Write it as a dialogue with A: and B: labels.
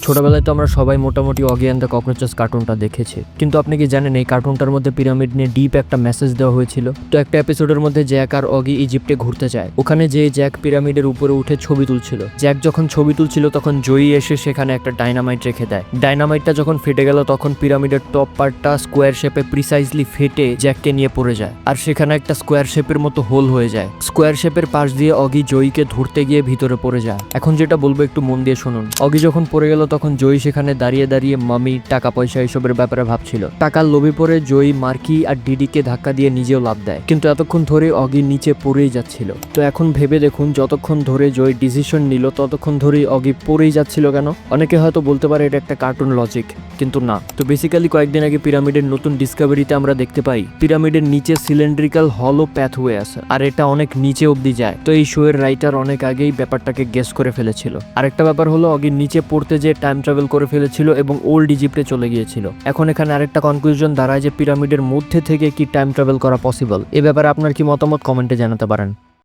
A: ছোটবেলায় তো আমরা সবাই মোটামুটি অগি অ্যান্ড দ্য ককরোচেস কার্টুনটা দেখেছি, কিন্তু আপনি কি জানেন এই কার্টুনটার মধ্যে পিরামিড নিয়ে ডিপ একটা মেসেজ দেওয়া হয়েছিল। তো একটা এপিসোডের মধ্যে জ্যাক আর অগি ইজিপ্টে ঘুরতে যায়। ওখানে যে জ্যাক পিরামিডের উপরে উঠে ছবি তুলছিল, জ্যাক যখন ছবি তুলছিল তখন জয়ী এসে সেখানে একটা ডাইনামাইট রেখে দেয়। ডাইনামাইটটা যখন ফেটে গেল তখন পিরামিডের টপ পার্টটা স্কোয়ার শেপে প্রিসাইজলি ফেটে জ্যাককে নিয়ে পড়ে যায়, আর সেখানে একটা স্কোয়ার শেপের মতো হোল হয়ে যায়। স্কোয়ার শেপের পাশ দিয়ে অগি জয়ীকে ধরতে গিয়ে ভিতরে পড়ে যায়। এখন যেটা বলবো একটু মন দিয়ে শুনুন। অগি যখন পড়ে গেল তখন জয়ী সেখানে দাঁড়িয়ে দাঁড়িয়ে মামি, টাকা পয়সা এসবের ব্যাপারে ভাবছিল। টাকার লোভে পড়ে জয়ী মার্কি আর ডিডিকে ধাক্কা দিয়ে নিজেও লাফ দেয়, কিন্তু এতক্ষণ ধরে অগি নিচে পড়েই যাচ্ছিল। তো এখন ভেবে দেখুন, যতক্ষণ ধরে জয়ী ডিসিশন নিল ততক্ষণ ধরেই অগি পড়েই যাচ্ছিল কেন? অনেকে হয়তো বলতে পারে এটা একটা কার্টুন লজিক, কিন্তু না। তো বেসিক্যালি কয়েকদিন আগে পিরামিডের নতুন ডিসকভারিতে আমরা দেখতে পাই পিরামিডের নিচে সিলিন্ড্রিক্যাল হলো প্যাথওয়ে আছে, আর এটা অনেক নিচে অব্দি যায়। তো এই শো এর রাইটার অনেক আগেই ব্যাপারটাকে গেস করে ফেলেছিল। আরেকটা ব্যাপার হলো অগি নিচে পড়তে যে টাইম ট্রাভেল করে ফেলেছিল এবং ওল্ড ইজিপ্টে চলে গিয়েছিল। এখন এখানে আরেকটা কনক্লুশন দাঁড়ায় যে পিরামিডের মধ্যে থেকে কি টাইম ট্রাভেল করা পসিবল। এ ব্যাপারে আপনার কি মতামত কমেন্টে জানাতে পারেন।